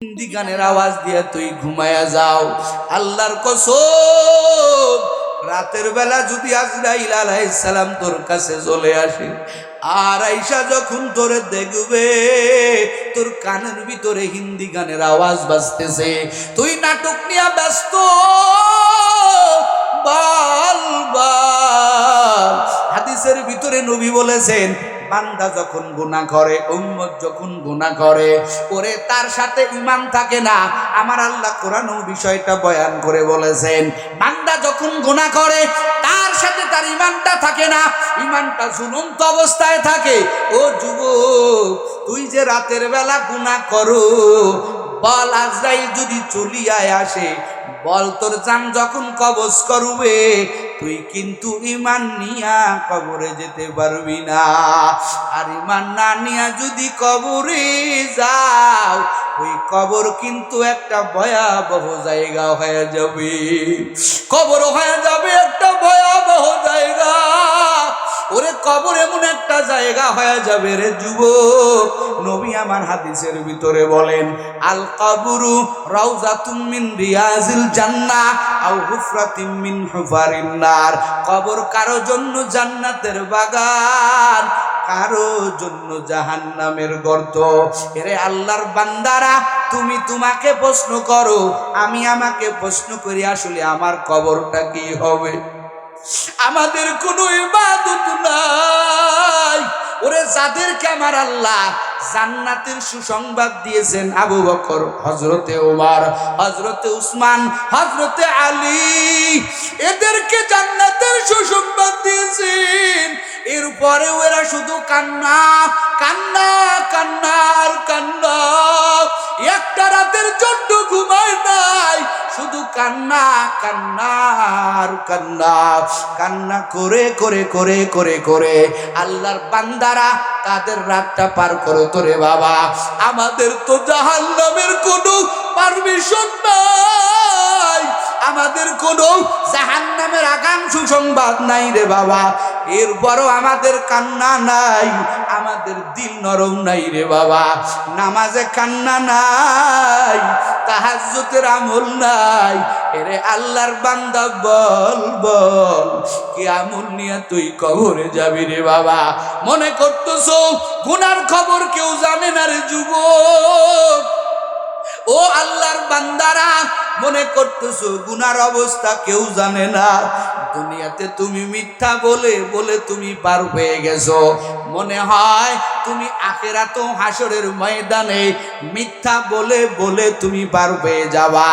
হিন্দি গানের আওয়াজ দিয়ে তুই ঘুমায়া যাও। আল্লাহর কসম, রাতের বেলা যদি আজরাইল আলাইহিস সালাম তোর কাছে চলে আসে আর আয়েশা যখন তোরে দেখবে তোর কানের ভিতরে হিন্দি গানের আওয়াজ বাজতেছে, তুই নাটক নিয়ে ব্যস্ত, বল বল। হাদিসের ভিতরে নবী বলেছেন, বান্দা যখন গুনাহ করে, উম্মত যখন গুনাহ করে, ওরে তার সাথে ঈমান থাকে না। আমার আল্লাহ কোরআন বিষয়টা বয়ান করে বলেছেন, বান্দা যখন গুনাহ করে তার সাথে তার ঈমানটা থাকে না, ঈমানটা ঝুলন্ত অবস্থায় থাকে। ও যুবক, তুই যে রাতের বেলা গুনাহ করো, বল আজরাইল যদি চলিয়ায় আসে, বল তোর জান যখন কবজ করবে, তুই কিন্তু ঈমান নিয়া কবরে যেতে পারবি না। আর ঈমান না নিয়া যদি কবরে যাও, ওই কবর কিন্তু একটা ভয়াবহ জায়গা হয়ে যাবে, কবর হয়ে যাবে একটা ভয়াবহ জায়গা। ওরে কবর এমন একটা জায়গা হয়ে যাবে রে যুবক, নবী আমার হাদিসের ভিতরে বলেন, আল কবরু রাউজাতুম মিন রিয়াজিল জান্নাহ আও হুফরাতিম মিন হুফারিন নার। কবর কারো জন্য জান্নাতের বাগান, কারো জন্য জাহান্নামের গর্ত। এরে আল্লাহর বান্দারা, তুমি তোমাকে প্রশ্ন করো, আমি আমাকে প্রশ্ন করি, আসলে আমার কবরটা কি হবে? আমাদের কোনো ইবাদত নাই। ওরে যাদেরকে আমার আল্লাহ জান্নাতের সুসংবাদ দিয়েছেন, আবু বকর, হযরতে ওমর, হযরতে উসমান, হযরতে আলী, এদেরকে জান্নাতের সুসংবাদ দিয়েছেন। এরপরে ওরা শুধু কান্না কান্না কান্না আর কান্না, একটা রাতের জন্য ঘুমায় নাই, শুধু কান্না কান্না আর কান্না, কান্না করে করে করে করে করে আল্লাহর বান্দারা তাদের রাতটা পার করে তোরে বাবা। আমাদের তো জাহান্নামের কোনো পারমিশন নাই, আমাদের কোনো জাহান্নামের আগাম সুসংবাদ নাই রে বাবা। এরপরও আমাদের কান্না নাই, আমাদের দিল নরম নাই রে বাবা। নামাজে কান্না নাই, তাহাজ্জুদের আমল নাই। এরে আল্লাহর বান্দা, বল বল, কি আমল নিয়ে তুই কবরে যাবি রে বাবা? মনে করতেছো গুনার খবর কেউ জানে না রে যুবক। ও আল্লাহর বান্দারা, মনে করতেছো গুনার অবস্থা কেউ জানে না। দুনিয়াতে তুমি মিথ্যা বলে বলে তুমি পার পেয়ে গেছো, মনে হয় তুমি আখিরাতে হাসরের ময়দানে মিথ্যা বলে বলে তুমি পার পেয়ে যাবা।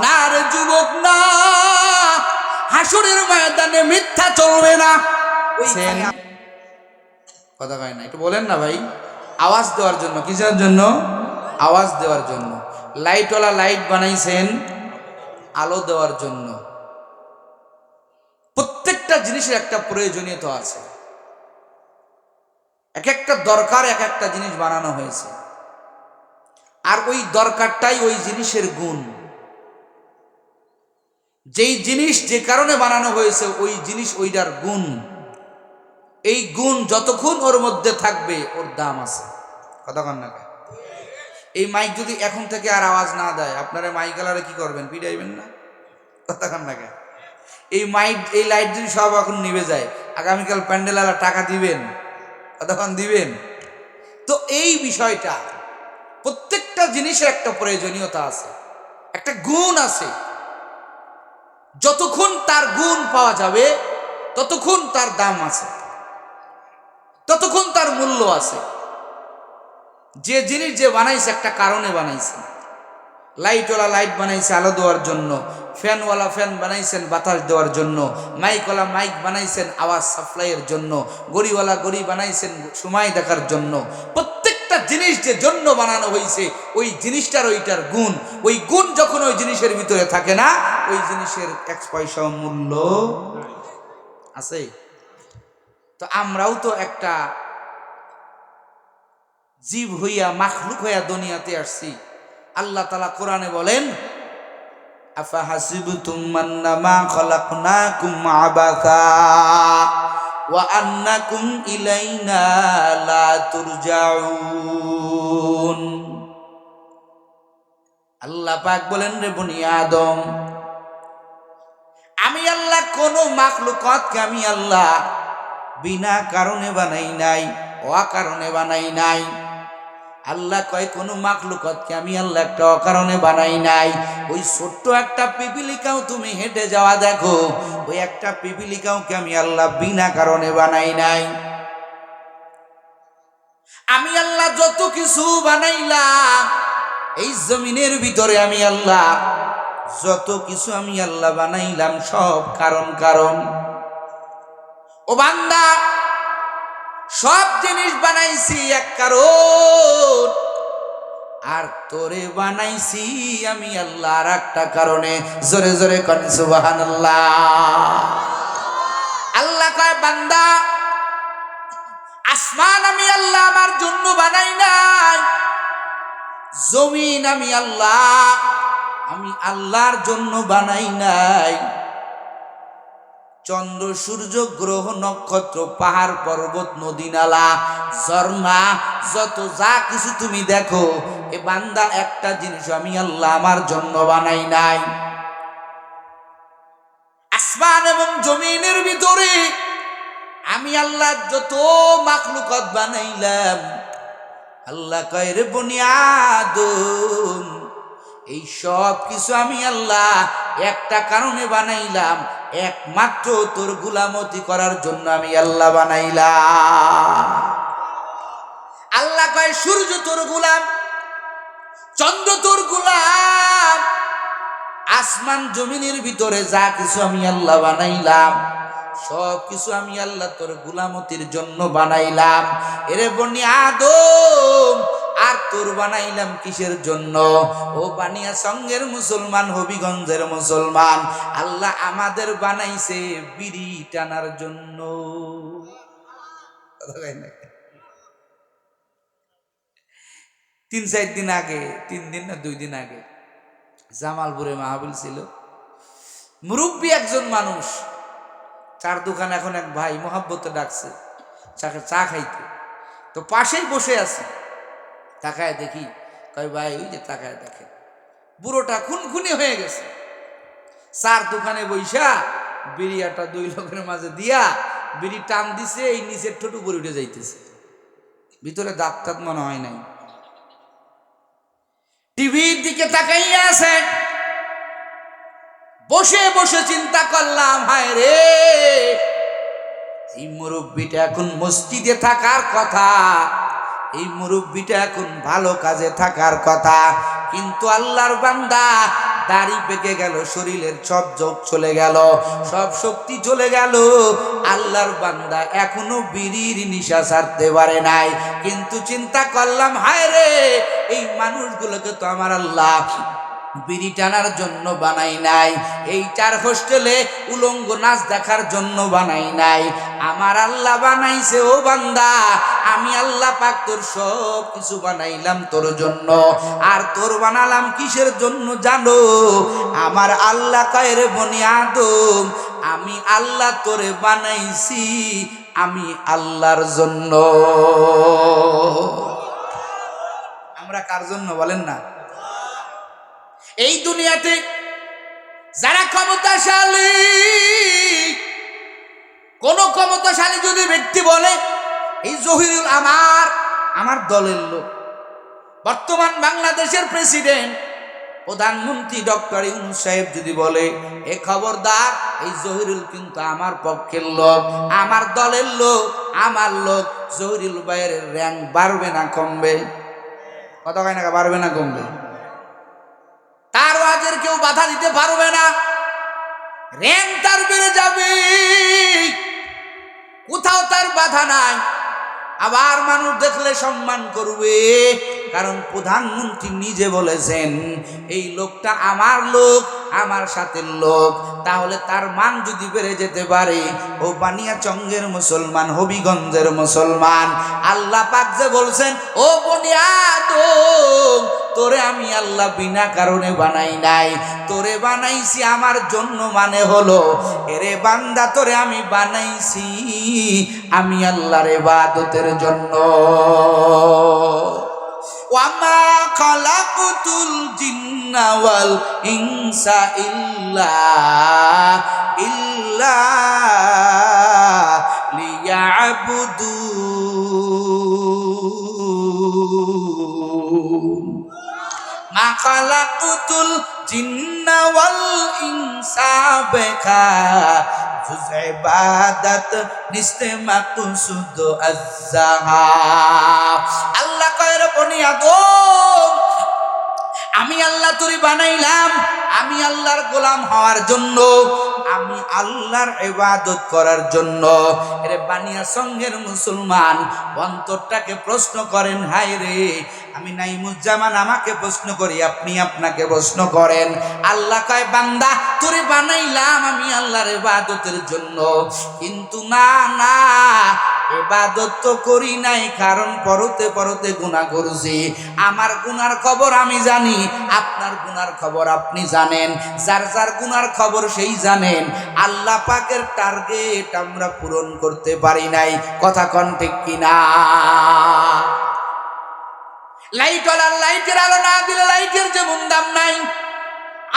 না রে যুবক, না, হাসরের ময়দানে মিথ্যা চলবে না। কথা কয় না, একটু বলেন না ভাই। আওয়াজ দেওয়ার জন্য, কিসের জন্য? আওয়াজ দেওয়ার জন্য। লাইটওয়ালা লাইট বানাইছেন আলো দেওয়ার জন্য। প্রত্যেকটা জিনিসের একটা প্রয়োজনীয়তা আছে, এক একটা দরকার, এক একটা জিনিস বানানো হয়েছে, আর ওই দরকারটাই ওই জিনিসের গুণ। যেই জিনিস যে কারণে বানানো হয়েছে ওই জিনিস ওইটার গুণ। এই গুণ যতক্ষণ ওর মধ্যে থাকবে ওর দাম আছে। কথা কন না? এই মাইক যদি এখন থেকে আর আওয়াজ না দেয়, আপনারা মাইক গেলারে কি করবেন? পিটাইবেন না? কথা কন না? এই মাইক, এই লাইট যদি সব এখন নিভে যায়, আগামীকাল প্যান্ডেলালা টাকা দিবেন? কতক্ষণ দিবেন? তো এই বিষয়টা, প্রত্যেকটা জিনিসের একটা প্রয়োজনীয়তা আছে, একটা গুণ আছে। যতক্ষণ তার গুণ পাওয়া যাবে ততক্ষণ তার দাম আছে, ততক্ষণ তার মূল্য আছে। যে জিনিস যে বানাইছে একটা কারণে বানাইছে। লাইটওয়ালা লাইট বানাইছে আলো দেওয়ার জন্য, ফ্যানওয়ালা ফ্যান বানাইছেন বাতাস দেওয়ার জন্য, মাইকওয়ালা মাইক বানাইছেন আওয়াজ সাপ্লাইয়ের জন্য, গড়িওয়ালা গড়ি বানাইছেন সময় দেখার জন্য। প্রত্যেকটা জিনিস যে জন্য বানানো হয়েছে ওই জিনিসটার ওইটার গুণ, ওই গুণ যখন ওই জিনিসের ভিতরে থাকে না, ওই জিনিসের এক পয়সাও মূল্য আছে। তো আমরাও তো একটা জীব হইয়া, মাখলুক হইয়া দুনিয়াতে আসছি। আল্লাহ তাআলা কোরআনে বলেন, আফাহাসিবতুম আন্নামা খালাকনাকুম আবাসা ওয়া আন্নাকুম ইলাইনা লা তুরজাউন। আল্লাহ পাক বলেন, রে বনি আদম, আমি আল্লাহ কোন মাখলুকাতকে আমি আল্লাহ বিনা কারণে বানাই নাই, অকারণে বানাই নাই। আল্লাহ কয় কোন মাখলুকাতকে আমি আল্লাহ একটা অকারণে বানাই নাই। ওই ছোট্ট একটা পিপিলিকাও তুমি হেঁটে যাওয়া দেখো, ওই একটা পিপিলিকাওকে আমি আল্লাহ বিনা কারণে বানাই নাই। আমি আল্লাহ যত কিছু বানাইলাম এই জমিনের ভিতরে, আমি আল্লাহ যত কিছু আমি আল্লাহ বানাইলাম সব কারণ কারণ। ও বান্দা, সব জিনিস বানাইছি এক কারণ, আর তোরে বানাইছি আমি আল্লাহ আর একটা কারণে। জোরে জোরে কোন সুবহানাল্লাহ। আল্লাহ কয়, বান্দা, আসমান আমি আল্লাহ আমার জন্য বানাই নাই, জমিন আমি আল্লাহর জন্য বানাই নাই, চন্দ্র সূর্য গ্রহ নক্ষত্র পাহাড় পর্বত নদী নালা ঝর্ণা যত যা কিছু তুমি দেখো, এ বান্দা একটা জিনিস আমি আল্লাহ আমার জন্য বানাই নাই। আসমান এবং জমিনের ভিতরে আমি আল্লাহ যত মাখলুকাত বানাইলাম, আল্লাহ কয়, রে বনি আদম, এই সব কিছু আমি আল্লাহ একটা কারণে বানাইলাম, একমাত্র তোর গোলামতি করার জন্য আমি আল্লাহ বানাইলাম। আল্লাহ কয়, সূর্য তোর গোলাম, চন্দ্র তোর গোলাম, আসমান জমিনের ভিতরে যা কিছু আমি আল্লাহ বানাইলাম সব কিছু আমি আল্লাহ তোর গোলামতির জন্য বানাইলাম। এরে বনি আদম, আর তোর বানাইলাম কিসের জন্য? ও বানিয়া সঙ্গের মুসলমান, হবিগঞ্জের মুসলমান, আল্লাহ আমাদের বানাইছে বিড়ি টানার জন্য। 3-4 দিন আগে, 3 দিন না 2 দিন আগে জামালপুরে মাহফিল ছিল। মুরব্বী একজন মানুষ, চার দোকান এখন এক ভাই মোহাব্বতে ডাকছে চা খাইতে, তো পাশেই বসে আছে। তাকায় দেখি, কয় ভাই ওই যে, তাকায় দেখে বুড়োটা খুনখুনি হয়ে গেছে। চার দোকানে বৈশা বিড়িয়াটা 2 লোকের মাঝে দিয়া বিড়ি টান দিছে, এই নিচের ঠোঁট উপরে উঠে যাইতেছে, ভিতরে দাঁত টাত মনে হয় নাই। টিভির দিকে তাকাইয়া আছে। বসে বসে চিন্তা করলাম, হায় রে, এই মুরব্বিটা এখন মসজিদে থাকার কথা, এই মুরব্বিটা এখন ভালো কাজে থাকার কথা, কিন্তু আল্লাহর বান্দা দাড়ি পেকে গেল, শরীরের সব যোগ চলে গেল, সব শক্তি চলে গেল। আল্লাহর বান্দা এখনো বিড়ির নিশা ছাড়তে পারে নাই। কিন্তু চিন্তা করলাম, হায় রে, এই মানুষগুলোকে তো আমার আল্লাহ বিড়ি টানার জন্য বানাই নাই, এই 4 হোস্টেলে উলঙ্গ নাচ দেখার জন্য বানাই নাই, আমার আল্লাহ বানাইছে। ও বান্দা, আমি আল্লাহ পাক তোর সব কিছু বানাইলাম তোর জন্য। আর তোর বানালাম কিসের জন্য জানো? আমার আল্লাহ কয়, রে বনি আদম, আমি আল্লাহ তোরে বানাইছি আমি আল্লাহর জন্য। আমরা কার জন্য বলেন না? এই দুনিয়াতে যারা ক্ষমতাশালী, কোন ক্ষমতাশালী যদি ব্যক্তি বলে এই জহিরুল আমার দলের লোক, বর্তমান বাংলাদেশের প্রেসিডেন্ট প্রধানমন্ত্রী ডক্টর ইউনূস সাহেব যদি বলে, এ খবরদার, এই জহিরুল কিন্তু আমার পক্ষের লোক, আমার দলের লোক, আমার লোক, জহিরুল ভাইয়ের র্যাঙ্ক বাড়বে না কমবে? কথা কয় না, বাড়বে না কমবে? তার ওয়াজের কেউ বাধা দিতে পারবে না, র্যাঙ্ক তার বেড়ে যাবে, কোথাও তার বাধা নাই। আবার মানুষ দেখলে সম্মান করবে, কারণ প্রধানমন্ত্রী নিজে বলেছেন এই লোকটা আমার লোক, আমার সাথে লোক, তাহলে তার মান যদি বেড়ে যেতে পারে। ও বানিয়াচঙ্গের মুসলমান, হবিগঞ্জের মুসলমান, আল্লাহ পাক যে বলছেন, ও বনি আদম, তোরে আমি আল্লাহ বিনা কারণে বানাই নাই, তোরে বানাইছি আমার জন্য। মানে হলো, এরে বান্দা, তোরে আমি বানাইছি আমি আল্লাহর ইবাদতের জন্য। ওয়ামা খালাকুতুল জিন্না জিন্না ওয়াল ইনসা ইল্লা লিয়াবুদুন মা খালাকুতুল জিন্না ওয়াল ইনসা বিকা জুজ ইবাদত নিস্তে মাকসুদ আযযাহা। আল্লাহ কয় রে বনি আদম, আমি আল্লাহ তোরে বানাইলাম আমি আল্লাহর গোলাম হওয়ার জন্য, আমি আল্লাহর ইবাদত করার জন্য। এরে বানিয়া সঙ্গের মুসলমান অন্তরটাকে প্রশ্ন করেন, হায় রে আমি নাইমুজ্জামান আমাকে প্রশ্ন করি, আপনি আপনাকে প্রশ্ন করেন। আল্লাহ কয় বান্দা তোরে বানাইলাম আমি আল্লাহর ইবাদতের জন্য, কিন্তু না না ইবাদত তো করি নাই, কারণ পরতে পরতে গুনাহ করছি। আমার গুনার খবর আমি জানি, আপনার গুনার খবর আপনি জানেন, যার যার গুনার খবর সেই জানেন। আল্লাহ পাকের টার্গেট আমরা পূরণ করতে পারি নাই, কথা কোন ঠিক কিনা? লাইটওয়ালার লাইটের আলো না দিলে লাইটের যেমন দাম নাই,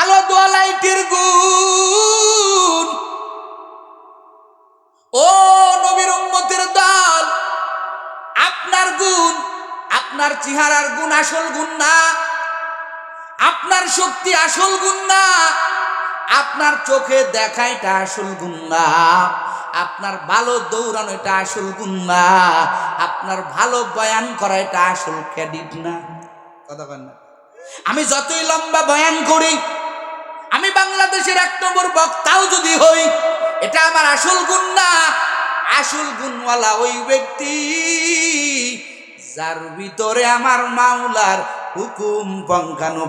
আলো দেওয়া লাইটের গুণ। ও নবীর উম্মতের দল, আপনার গুণ, আপনার চেহারার গুণ আসল গুণ না, আপনার শক্তি আসল গুণ না, আপনার চোখে দেখা এটা আসল গুণ না, আপনার ভালো দৌড়ানো এটা আসল গুণ না, আপনার ভালো বয়ান করা এটা আসল ক্রেডিট না, কথা বলেন না। আমি যতই লম্বা বয়ান করি, আমি বাংলাদেশের 1 নম্বর বক্তাও যদি হই, এটা আমার আসল গুণ না। আসল গুণওয়ালা ওই ব্যক্তি যার ভিতরে আমার মাওলার হুকুম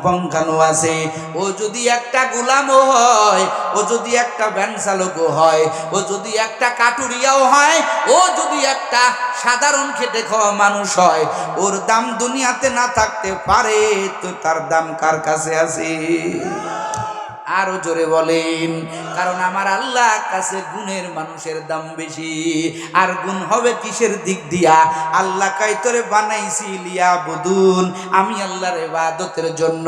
পঙ্খানো আছে। ও যদি একটা গোলামও হয়, ও যদি একটা ভ্যান চালকও হয়, ও যদি একটা কাটুরিয়াও হয়, ও যদি একটা সাধারণ খেটে খাওয়া মানুষ হয়, ওর দাম দুনিয়াতে না থাকতে পারে, তো তার দাম কার কাছে আছে? আরো জোরে বলেন। কারণ আমার আল্লাহ কাছে গুণের মানুষের দাম বেশি। আর গুণ হবে কিসের দিক দিয়া? আল্লাহ কাই তোরে বানাইছি লিয়াবুদুন, আমি আল্লাহর ইবাদতের জন্য।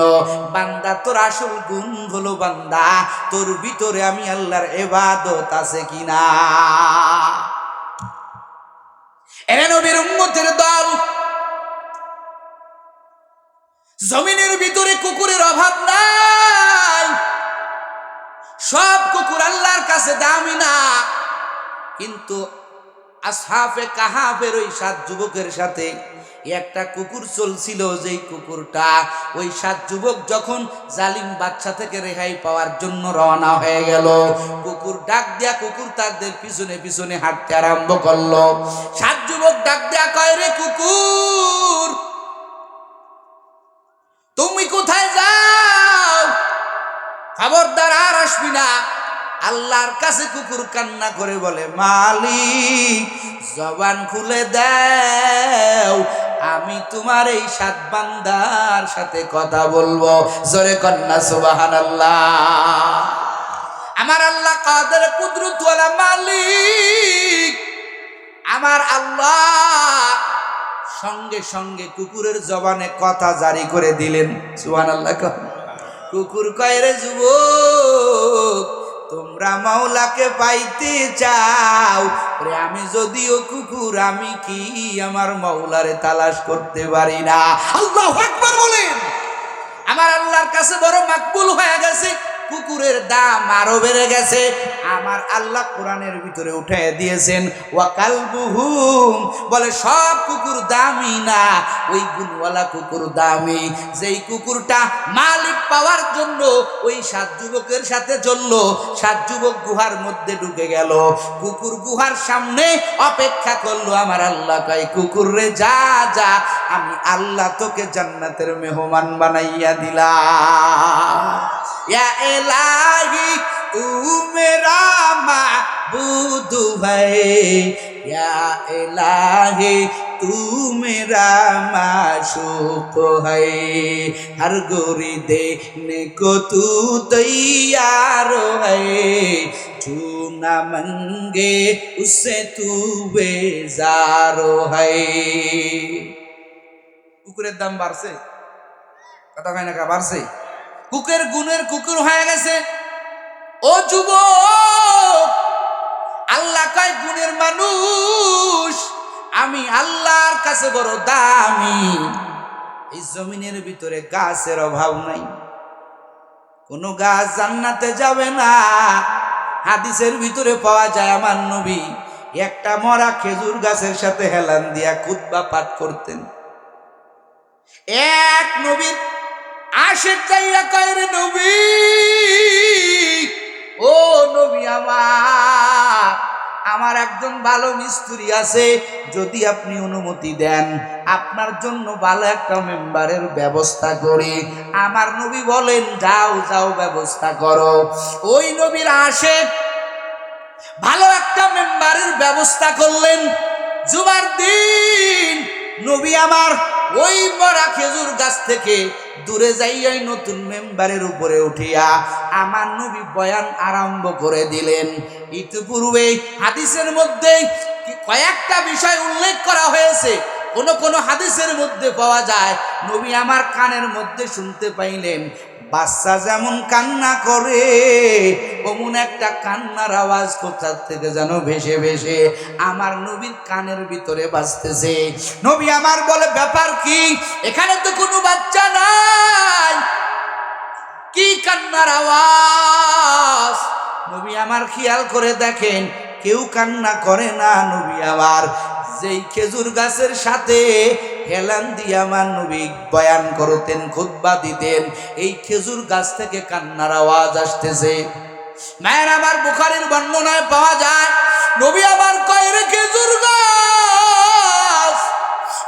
বান্দা তোর আসল গুণ হলো বান্দা তোর ভিতরে আমি আল্লাহর ইবাদত আছে কিনা। এরে নবীর উম্মতের দল, জমিনের ভিতরে কুকুরের অভাব নাই, সব কুকুর আল্লাহর কাছে দামি না। কিন্তু আসহাবে কাহাফের ওই 7 যুবকের সাথে একটা কুকুর চলছিল, যেই কুকুরটা ওই 7 যুবক যখন জালিম বাচ্চা থেকে রেহাই পাওয়ার জন্য রওনা হয়ে গেল, কুকুর ডাক দিয়া কুকুর তাদের পিছনে পিছনে হাঁটতে আরম্ভ করলো। 7 যুবক ডাক দিয়া কয়, রে কুকুর তুমি কোথায় যাও? খবরদার আর আসবি না। আল্লাহর কাছে কুকুর কান্না করে বলে, মালিক জবান খুলে দাও, আমি তোমার এই 7 বান্দার সাথে কথা বলবো। জোরে কন্যা সুবহানাল্লাহ। আমার আল্লাহ কাদের কুদরতওয়ালা মালিক, আমার আল্লাহ সঙ্গে সঙ্গে কুকুরের জবানে কথা জারি করে দিলেন। সুবহানাল্লাহ। কুকুর কয়, রে যুবক তোমরা মাওলাকে পাইতে চাও? রে আমি যদিও কুকুর, আমি কি আমার মাওলারে তালাশ করতে পারি না? আল্লাহু আকবার বলেন। আমার আল্লাহর কাছে বড় মাকবুল হয়ে গেছে, কুকুরের দাম আরো বেড়ে গেছে। আমার আল্লাহ কোরআনের ভিতরে উঠে দিয়েছেন, ওয়া কালবুহুম, বলে সব কুকুর দামি না, ওই গুণওয়ালা কুকুর দামি, যেই কুকুরটা মালিক পাওয়ার জন্য ওই 7 যুবকের সাথে চললো। 7 যুবক গুহার মধ্যে ঢুকে গেল, কুকুর গুহার সামনে অপেক্ষা করলো। আমার আল্লাহ কয়, কুকুর রে যা যা, আমি আল্লাহ তোকে জান্নাতের মেহমান বানাইয়া দিলাম। या इलाही तू मेरा माबूद है, या इलाही तू मेरा माशूक है, हर गोरी देने को तू तैयार है, जो ना मंगे उससे तू बेजार है। কুকুরের দাম বাড়ছে, কথা কয় না, বাড়ছে। কুকের গুণের কুকুর হয়ে গেছে। ও যুবক, আল্লাহ কয় গুণের মানুষ আমি আল্লাহর কাছে বড় দামি। এই জমিনের ভিতরে গাছের অভাব নাই, কোনো গাছ জান্নাতে যাবে না। হাদিসের ভিতরে পাওয়া যায় আমার নবী একটা মরা খেজুর গাছের সাথে হেলান দিয়া খুতবা পাঠ করতেন। এক নবীর আশেক চাইয়া কয়, রে নবী, ও নবী আমার একজন ভালো মিস্ত্রি আছে, যদি আপনি অনুমতি দেন আপনার জন্য ভালো একটা মেম্বারের ব্যবস্থা করি। আমার নবী বলেন, যাও যাও ব্যবস্থা করো। ওই নবীর আশেক ভালো একটা মেম্বারের ব্যবস্থা করলেন। জুমার দিন নবী আমার ওই মরা খেজুর গাছ থেকে দূরে যাইয়াই নতুন মেম্বারের উপরে উঠিয়া আমার নবী বয়ান আরম্ভ করে দিলেন। ইতিপূর্বে হাদিসের মধ্যে কয়েকটা বিষয় উল্লেখ করা হয়েছে। কোন হাদিসের মধ্যে পাওয়া যায় নবী আমার কানের মধ্যে শুনতে পাইলেন, বাচ্চা যেমন কান্না করে অমন একটা কান্নার আওয়াজ কোথা থেকে যেন ভেসে ভেসে আমার নবীর কানের ভিতরে বাজতেছে। নবী আমার বলে, ব্যাপার কি? এখানে তো কোনো বাচ্চা নাই, কি কান্নার আওয়াজ? নবী আমার খেয়াল করে দেখেন কেউ কান্না করে না। নবী আমার যেই খেজুর গাছের সাথে হেলান দিয়ে আমার নবী বয়ান করতেন, খুতবা দিতেন, এই খেজুর গাছ থেকে কান্নার আওয়াজ আসতেছে। মায়ের আমার বুখারীর বর্ণনায় পাওয়া যায় নবী আমার কয়, রে খেজুর গাছ,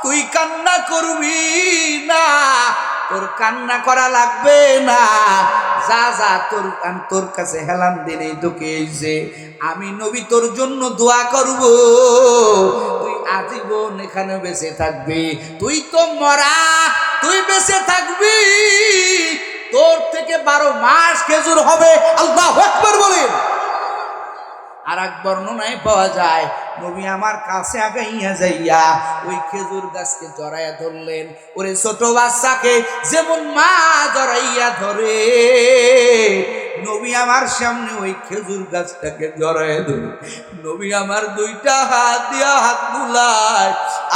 তুই কান্না করবি না, তোর কান্না করা লাগবে না, যা যা তোর কাছে হেলান দিলেই তোকে এসে আমি নবী তোর জন্য দোয়া করব, তুই আজীবন এখানে বেঁচে থাকবি। তুই তো মরা, তুই বেঁচে থাকবি, তোর থেকে 12 মাস খেজুর হবে। আল্লাহু আকবার বলেন। আর এক বর্ণনায় পাওয়া যায় নবী আমার কাছে আগাইয়া যাইয়া ওই খেজুর গাছকে জড়াইয়া ধরলেন। ওরে ছোট বাচ্চাকে যেমন মা জড়াইয়া ধরে, নবী আমার সামনে ওই খেজুর গাছটাকে জড়াইয়া ধরে নবী আমার দুইটা হাত দিয়া হাত বুলায়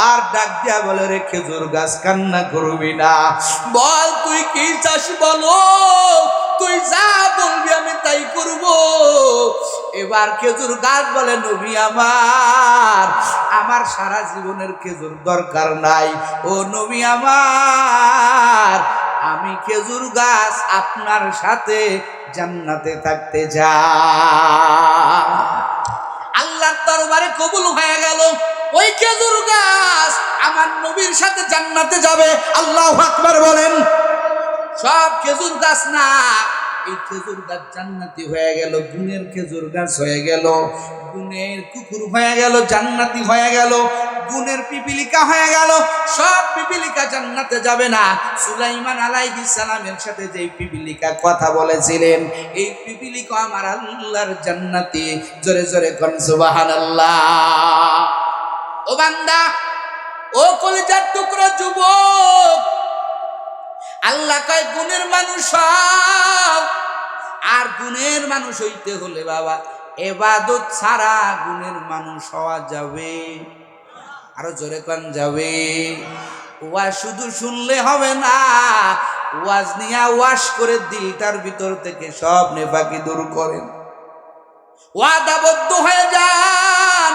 আর ডাক দিয়া বলে, রে খেজুর গাছ, কান্না করবি না, বল তুই কি চাস বলো, তুই যা বলবি আমি তাই করব। এবার খেজুর গাছ বলে, নবী আমার সারা জীবনের খেজুর দরকার নাই। ও নবী আমার, আমি খেজুর গাছ আপনার সাথে জান্নাতে থাকতে চাই। আল্লাহর দরবারে কবুল হয়ে গেল। ওই খেজুর গাছ আমার নবীর সাথে জান্নাতে যাবে। আল্লাহু আকবার বলেন। সব খেজুর গাছ না, এই খেজুর গাছ জান্নাতি হয়ে গেল, গুণের খেজুর গাছ হয়ে গেল, গুণের কুকুর হয়ে গেল, জান্নাতি হয়ে গেল, গুণের পিপিলিকা হয়ে গেল। সব পিপিলিকা জান্নাতে যাবে না। সুলাইমান আলাইহিস সালামের সাথে যেই পিপিলিকা কথা বলেছিলেন, এই পিপিলিকা আমার আল্লাহর জান্নাতি। জোরে জোরে কোন সুবহানাল্লাহ। ও বান্দা, ও কলিজার টুকরা যুবক, আল্লাহ কয় গুণের মানুষ হও। আর গুণের মানুষ হইতে হলে বাবা ইবাদত ছাড়া গুণের মানুষ হওয়া যাবে? আরো জোরে কোন যাবে? ওয়াজ শুধু শুনলে হবে না, ওয়াজ নিয়ে ওয়াশ করে দিলটার ভিতর থেকে সব নেফাকি দূর করেন, ওয়াদাবদ্ধ হয়ে যান।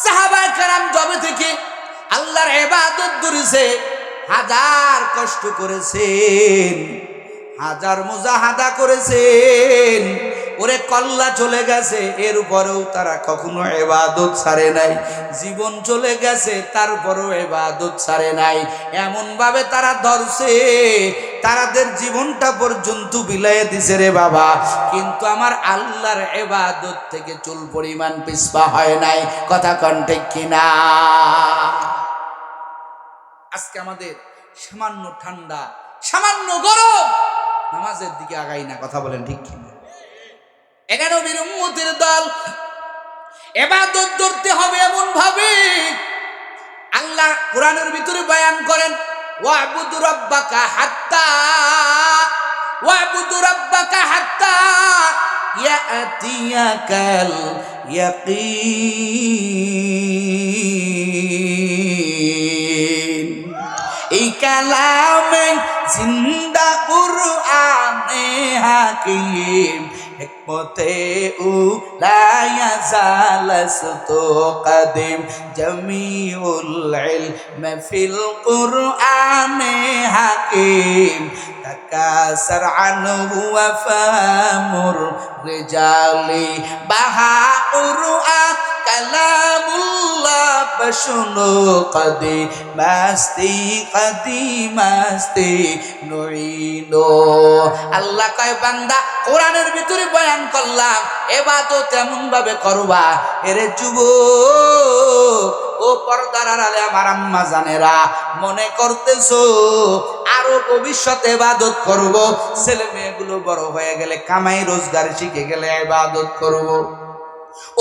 সাহাবায়ে কেরাম যবে থেকে আল্লাহর ইবাদত ধরেছে, হাজার কষ্ট করেছেন, হাজার মুজাহাদা করেছেন, ওরে কল্লা চলে গেছে, এর উপরেও তারা কখনো ইবাদত ছাড়ে নাই। জীবন চলে গেছে, তারপরেও ইবাদত ছাড়ে নাই। এমন ভাবে তারা ধরছে, তাদের জীবনটা পর্যন্ত বিলাইয়ে দিছে রে বাবা, কিন্তু আমার আল্লাহর ইবাদত থেকে চুল পরিমাণ পিছপা হয় নাই। কথা কোন ঠিক কিনা? আজকে আমাদের সামান্য ঠান্ডা, সামান্য গরম, নামাজের দিকে আগাই না। কথা বলেন ঠিক কিনা? 11 নবীর উম্মতের দল ইবাদত করতে হবে এমন ভাবে আল্লাহ কোরআনের ভিতরে বয়ান করেন, ওয়াবুদ রাব্বাকা হাত্তা ওয়াবুদু রাব্বাকা হাত্তা ইয়াতিয়াকাল ইয়াকিন। এই কালামে জিন্দা কুরআনে হাকিম হিকমতে লা ইয়াজালাস্তু কাদিম জামিউল ইলম ফিল কুরআনে হাকিম তাকাসার আনহু ওয়া ফামুর রিজালি বাহাউরআ কালামুল্লাহ বশুনো কদি মাস্তি নুইনো। আল্লাহ কয় বান্দা কোরআনের ভিতরে বয়ান করলাম ইবাদত এমন ভাবে করবা এরে যুবক ও পর্দার আড়ালে আমার আম্মা জানেরা মনে করতেছো আরো ভবিষ্যতে ইবাদত করব, ছেলে মেয়েগুলো বড় হয়ে গেলে কামাই রোজগার শিখে গেলে ইবাদত করব।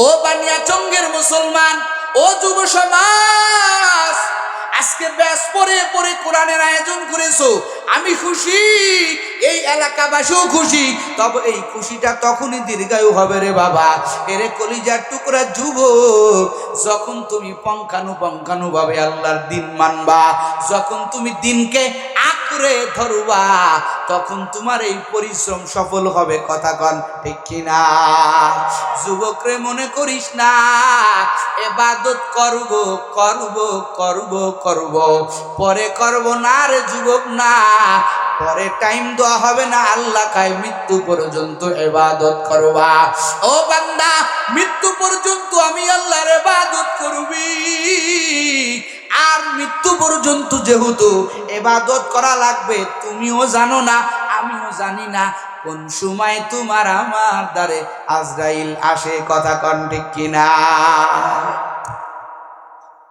ও বানিয়াচঙ্গের মুসলমান, ও যুব সমাজ, আজকে ব্যাস পরে পরে কোরআনের আয়োজন করেছো, আমি খুশি, এই এলাকাবাসীও খুশি। তবে এই খুশিটা তখনই দীর্ঘায়ু হবে রে বাবা। এরে কলিজার টুকরা যুবক, যখন তুমি পঙ্খানু ভাবে আল্লাহর দিন মানবা, যখন তুমি দিনকে আঁকড়ে ধরবা, তখন তোমার এই পরিশ্রম সফল হবে। কথা কন ঠিক কিনা? যুবকরে মনে করিস না ইবাদত করব পরে করব না রে যুবক, না পরে টাইম দেওয়া হবে না। আল্লাহ কায় মৃত্যু পর্যন্ত ইবাদত করবা। ও বান্দা, মৃত্যু পর্যন্ত আমি আল্লাহর ইবাদত করবি। আর মৃত্যু পর্যন্ত যেহেতু ইবাদত করা লাগবে, তুমিও জানো না আমিও জানি না কোন সময় তোমার আমার দ্বারে আজরাইল আসে। কথা কন ঠিক কিনা?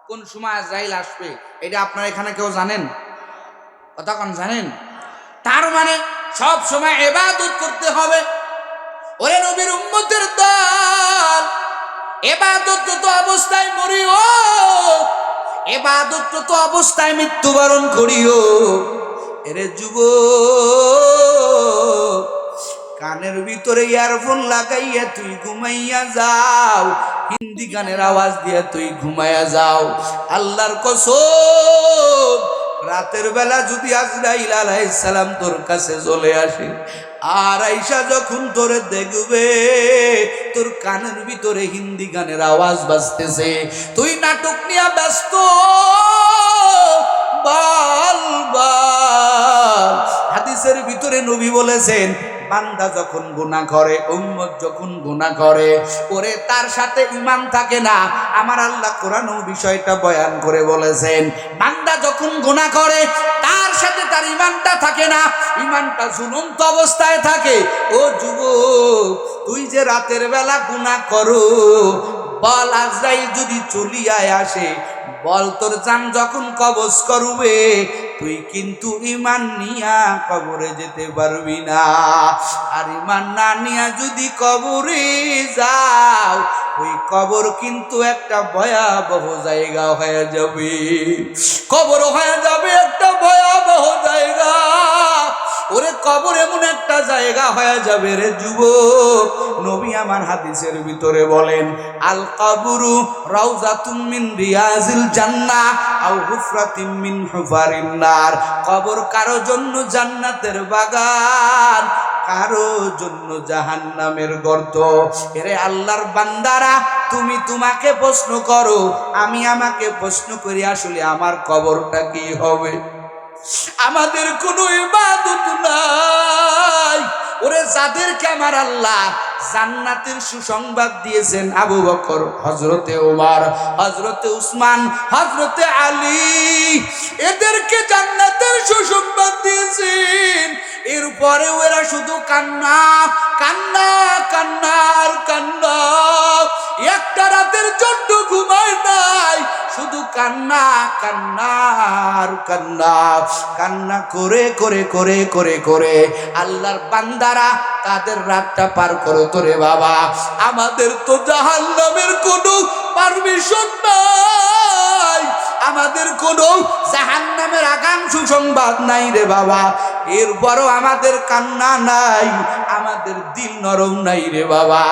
কোন সময় আজরাইল আসবে এটা আপনারা এখানে কেউ জানেন? কথা কন জানেন? তার মানে সব সময় ইবাদত করতে হবে। ওরে নবীর উম্মতের দল, ইবাদত তো অবস্থায় মরিও, ইবাদত তো অবস্থায় মৃত্যুবরণ করিও। এরে যুবক, কানের ভিতরে ইয়ারফোন লাগাইয়া তুই ঘুমাইয়া যাও, হিন্দি গানের আওয়াজ দিয়া তুই ঘুমাইয়া যাও। আল্লাহর কসম, রাতের বেলা যদি আজরাইল আলাইহিস সালাম তোর কাছে চলে আসে, আর আইসা যখন তোরে দেখবে তোর কানের ভিতরে হিন্দি গানের আওয়াজ বাজতেছে, তুই নাটক নিয়ে ব্যস্ত, বল বল। হাদিসের ভিতরে নবী বলেছেন, বান্দা যখন গুনাহ করে, উম্মত যখন গুনাহ করে, ওরে তার সাথে ঈমান থাকে না। আমার আল্লাহ কোরআনে বিষয়টা বয়ান করে বলেছেন, বান্দা যখন গুনাহ করে তার সাথে তার ঈমানটা থাকে না, ঈমানটা ঝুলন্ত অবস্থায় থাকে। ও যুবক, তুই যে রাতের বেলা গুনাহ করো, বল আজরাইল যদি চলিয়ায় আসে, বল তোর জান যখন কবজ করবে, তুই কিন্তু ঈমান নিয়া কবরে যেতে পারবি না। আর ঈমান না নিয়া যদি কবরে যাও, ওই কবর কিন্তু একটা ভয়াবহ জায়গা হয়ে যাবে। কবর হয়ে যাবে একটা ভয়াবহ জায়গা। ওরে কবর এমন একটা জায়গা হয়ে যাবে রে যুবক, নবী আমার হাদিসের ভিতরে বলেন, আল কবরু রাউজাতুম মিন রিয়াজিল জান্নাহ আও হুফরাতিম মিন হুফারিন নার। কবর কারো জন্য জান্নাতের বাগান, কারো জন্য জাহান্নামের গর্ত। এরে আল্লাহর বান্দারা, তুমি তোমাকে প্রশ্ন করো, আমি আমাকে প্রশ্ন করি, আসলে আমার কবরটা কি হবে? আমাদের কোনো ইবাদত নাই। ওরে যাদেরকে আমার আল্লাহ জান্নাতের সুসংবাদ দিয়েছেন, আবু বকর, হযরতে ওমর, হযরতে উসমান, হযরতে আলী, এদেরকে জান্নাতের সুসংবাদ দিয়েছেন। এরপরে ওরা শুধু কান্না কান্না কান্না আর কান্না, একটা রাতের জন্য ঘুমায় নাই, শুধু কান্না কান্না আর কান্না। কান্না করে করে করে করে করে আল্লাহর বান্দারা তাদের রাতটা পার করো তোরে বাবা। আমাদের তো জাহান্নামের কোনো পারমিশন নাই, আমাদের কোনো জাহান্নামের আগাম সুসংবাদ নাই রে বাবা। এরপরও আমাদের কান্না নাই, আমাদের দিল নরম নাই রে বাবা।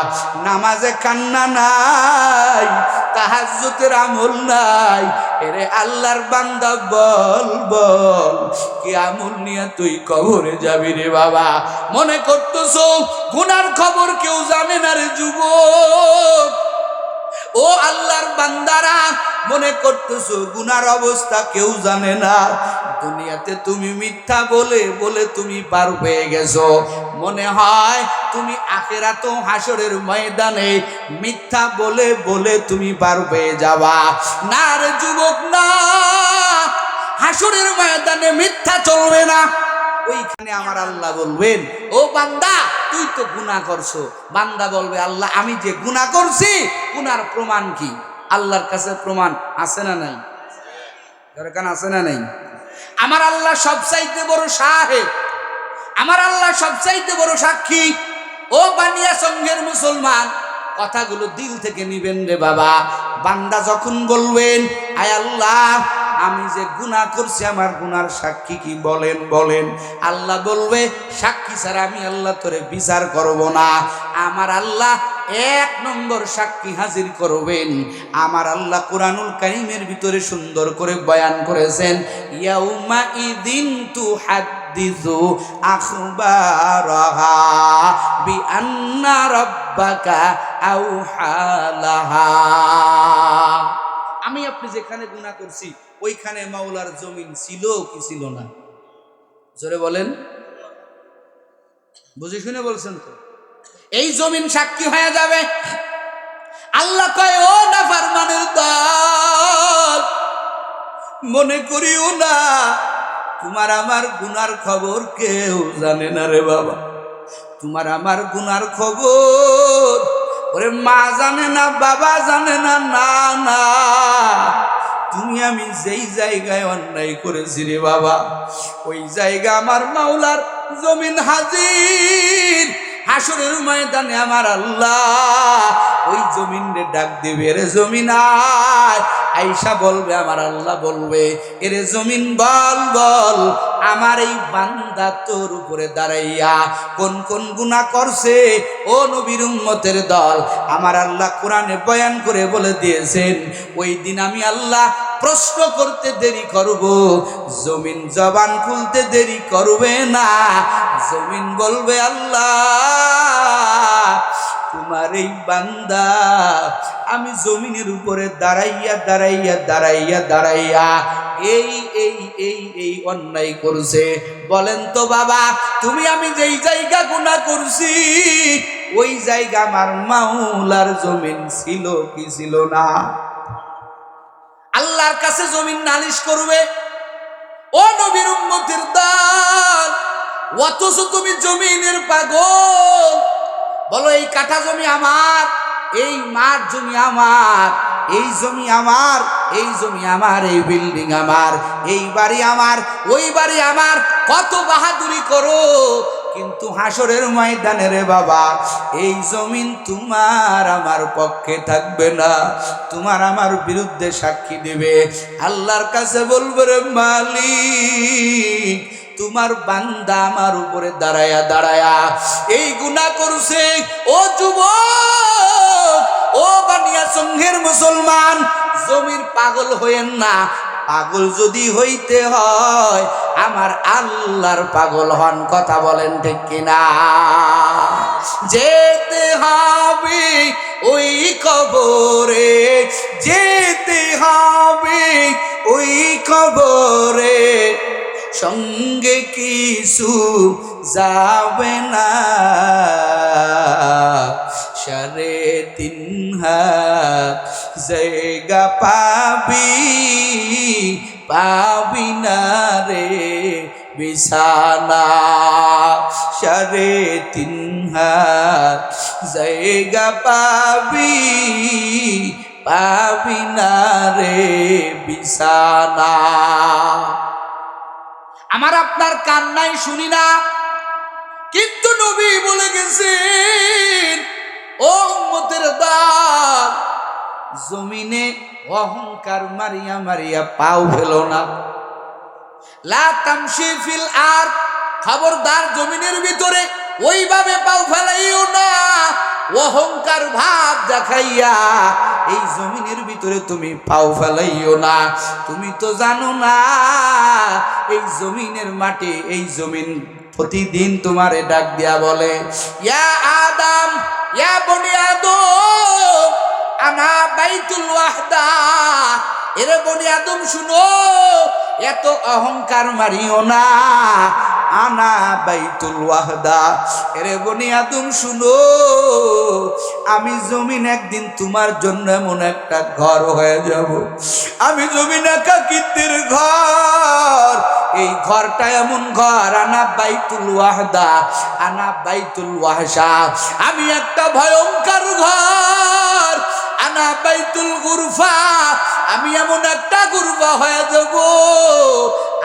নামাজে কান্না নাই, তাহাজ্জুদের আমল নাই। এরে আল্লাহর বান্দা বল বল, কি আমল নিয়ে তুই কবরে যাবি রে বাবা? মনে করতেছো গুনার খবর কেউ জানে না রে যুবক। ও আল্লাহর বান্দারা, মনে করতেছো গুনার অবস্থা কেউ জানে না। দুনিয়াতে তুমি মিথ্যা বলে বলে তুমি পার পেয়ে গেছো। মনে হয় তুমি আখিরাত ও হাসরের ময়দানে মিথ্যা বলে বলে তুমি পার পেয়ে যাবা। না রে যুবক, না, হাসরের ময়দানে মিথ্যা চলবে না। ওইখানে আমার আল্লাহ বলবেন, ও বান্দা তুই তো গুনাহ করছো। বান্দা বলবে, আল্লাহ আমি যে গুনাহ করছি, গুনার প্রমাণ কি? আল্লাহর কাছে প্রমাণ আছে না নাই? দরকার আছে না নাই? আমার আল্লাহ সবচাইতে বড় শাহেদ, আমার আল্লাহ সবচাইতে বড় সাক্ষী। ও বানিয়া সঙ্গের মুসলমান, কথাগুলো দিল থেকে নিবেন রে বাবা। বান্দা যখন বলবেন, আয় আল্লাহ আমি যে গুনাহ করছি, আমার গুনার সাক্ষী কি বলেন বলেন। আল্লাহ বলবে, সাক্ষী ছাড়া আমি আল্লাহ তোরে বিচার করব না। আমার আল্লাহ এক নম্বর সাক্ষী হাজির করবেন। আমার আল্লাহ কুরআনুল কারীমের ভিতরে সুন্দর করে বয়ান করেছেন, ইয়াউমা ইদিন তুহাদ্দিসু আখবারাহা বিআন্না রাব্বাকা আওহালাহা। আমি আপনি যেখানে গুনাহ করছি ওইখানে মাওলার জমিন ছিল কি ছিল না? জোরে বলেন, বুঝে শুনে বলছেন তো? এই জমিন সাক্ষী হয়ে যাবে। আল্লাহ কয়, ও নাফরমানের দল, মনে করিও না তোমার আমার গুনার খবর কেউ জানে না রে বাবা। তোমার আমার গুনার খবর ওরে মা জানে না, বাবা জানে না। না না, তুমি আমি যেই জায়গায় অন্যায় করেছি রে বাবা, ওই জায়গা আমার মাওলার জমিন হাজির। হাসরের ময়দানে আমার আল্লাহ ওই জমিন রে ডাক দেবে, রে জমিন আয়। আয়েশা বলবে, আমার আল্লাহ বলবে, এরে জমিন বল বল, আমার এই বান্দা তোর উপরে দাঁড়াইয়া কোন কোন গুনাহ করছে। ও নবীর উম্মতের দল, আমার আল্লাহ কোরআনে বয়ান করে বলে দিয়েছেন, ওই দিন আমি আল্লাহ প্রশ্ন করতে দেরি করব, জমিন জবান খুলতে দেরি করবে না। জমিন বলবে, আল্লাহ তোমার এই বান্দা আমি জমিনের উপরে দাঁড়াইয়া দাঁড়াইয়া দাঁড়াইয়া দাঁড়াইয়া এই এই এই এই অন্যায় করছে। বলেন তো বাবা, তুমি আমি যেই জায়গা গুনাহ করছি ওই জায়গা আমার মাওলার জমিন ছিল কি ছিল না? আল্লাহর কাছে জমিন নালিশ করবে। ও নবীর উম্মতের দল, অথচ তুমি জমিনের পাগল। বলো, এই কাঠা জমি আমার, এই মাঠ জমি আমার, এই জমি আমার, এই জমি আমার, এই বিল্ডিং আমার, এই বাড়ি আমার, ওই বাড়ি আমার, কত বাহাদুরি করো, কিন্তু হাসরের ময়দানে রে বাবা এই জমিন তোমার আমার পক্ষে থাকবে না, তোমার আমার বিরুদ্ধে সাক্ষী দেবে। আল্লাহর কাছে বলবে, রে মালিক তোমার বান্দা আমার উপরে দাঁড়ায়া দাঁড়ায়া এই গুনাহ করছে। ও যুবক, ও বানিয়া সঙ্ঘের মুসলমান, জমির পাগল হইেন না। পাগল যদি হইতে হয় আমার আল্লাহর পাগল হন। কথা বলেন ঠিক কিনা? যেতে হবে ওই কবরে, যেতে হবে ওই কবরে, সঙ্গে কিছু যাবে না। 3.5 হাত জায়গা পাবি, পাবি না রে বিছানা। 3.5 হাত জায়গা পাবি, পাবি না রে বিছানা। আমার আপনার কান্নাই শুনি না, কিন্তু নবী বলে গেছেন, ও উম্মতের দল, জমিনে অহংকার মারিয়া মারিয়া পাও ফেলো না। লা তামশি ফিল আরদ খবরদার জমিনের ভিতরে ওইভাবে পাও ফেলাইও না, অহংকার ভাব দেখাইয়া এই জমিনের ভিতরে তুমি পাও ফেলাইও না। তুমি তো জানো না এই জমিনের মাটি, এই জমিন প্রতিদিন তোমারে ডাক দিয়া বলে, ইয়া আদম, ইয়া বনি আদম, আনা বাইতুল ওয়াহদা। এরে বনি আদম শুনো, এত অহংকার মারিও না, আনা বাইতুল ওয়াহদা। এরে বনি আদম শুনো, আমি জমিন একদিন তোমার জন্য এমন একটা ঘর হয়ে যাব। আমি জমিন একাকিত্বের ঘর, এই ঘরটা এমন ঘর, আনা বাইতুল ওয়াহদা, আনা বাইতুল ওয়াহশা। আমি একটা ভয়ঙ্কর ঘর, আনা বাইতুল গুরফা। আমি এমন একটা গুরফা হয়ে যাব,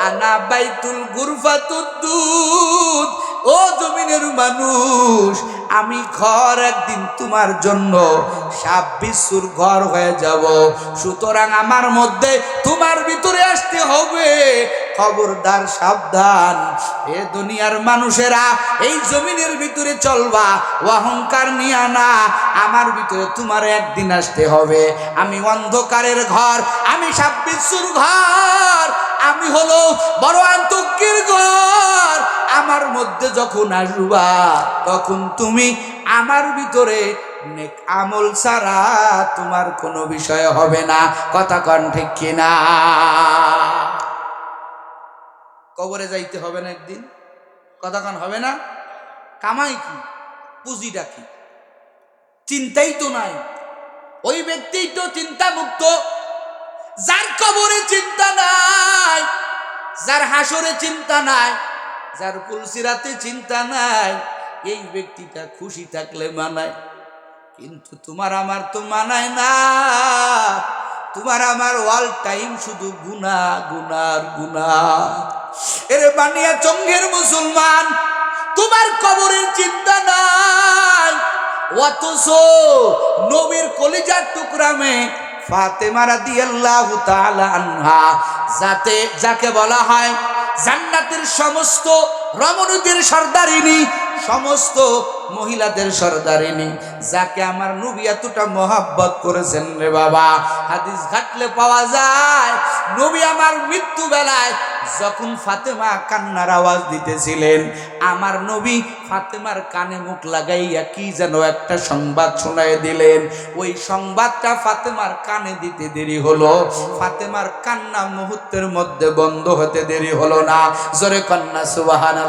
আনা বাইতুল গুরফা তুদ্দুদ। ও জমিনের মানুষ, আমি ঘর একদিন তোমার জন্য সাপ বিচ্ছুর ঘর হয়ে যাব। সুতরাং আমার মধ্যে তোমার ভিতরে আসতে হবে। খবরদার সাবধান, এ দুনিয়ার মানুষেরা, এই জমিনের ভিতরে চলবা অহংকার নিয়া না। আমার ভিতরে তোমার একদিন আসতে হবে। আমি অন্ধকারের ঘর, আমি সাপ বিচ্ছুর ঘর, আমি হলো বড় আন্তর্কির ঘর। আমার মধ্যে যখন আসবা তখন তুমি আমার ভিতরে নেক আমল ছাড়া তোমার কোনো বিষয় হবে না। কথা কন ঠিক কিনা? কবরে যাইতে হবে না একদিন, কথা কন হবে না? কামাই কি, পুঁজিটা কি, চিন্তাই তো নাই। ওই ব্যক্তি তো চিন্তা মুক্ত, যার কবরে চিন্তা নাই, যার হাসরে চিন্তা নাই, যার পুলসিরাতে চিন্তা নাই, এই ব্যক্তিটা খুশি থাকলে মানায়। কিন্তু তোমার আমার তো মানায় না। তোমার আমার অল টাইম শুধু গুনাহ, গুনার গুনাহ। এরে বানিয়া চঙ্গের মুসলমান, তোমার কবরের চিন্তা নাই, অথচ নবীর কলিজার টুকরামে ফাতেমা রাদিয়াল্লাহু তাআলা আনহা, যাকে বলা হয় জান্নাতের সমস্ত রমণীদের সর্দারিনী, সমস্ত মহিলাদের সর্দারিনী, যাকে আমার নবী এতটা মহব্বত করেছেন রে বাবা। হাদিস ঘাটলে পাওয়া যায়, নবী আমার মৃত্যু বেলায় যখন ফাতেমা কান্নার আওয়াজ দিতেছিলেন, আমার নবী ফাতেমার কানে মুখ লাগাইয়া কি যেন একটা সংবাদ শোনায় দিলেন। ওই সংবাদটা ফাতেমার কানে দিতে দেরি হলো, ফাতেমার কান্না মুহূর্তের মধ্যে বন্ধ হতে দেরি হলো না। জোরে কন্যা সুবহানাল্লাহ।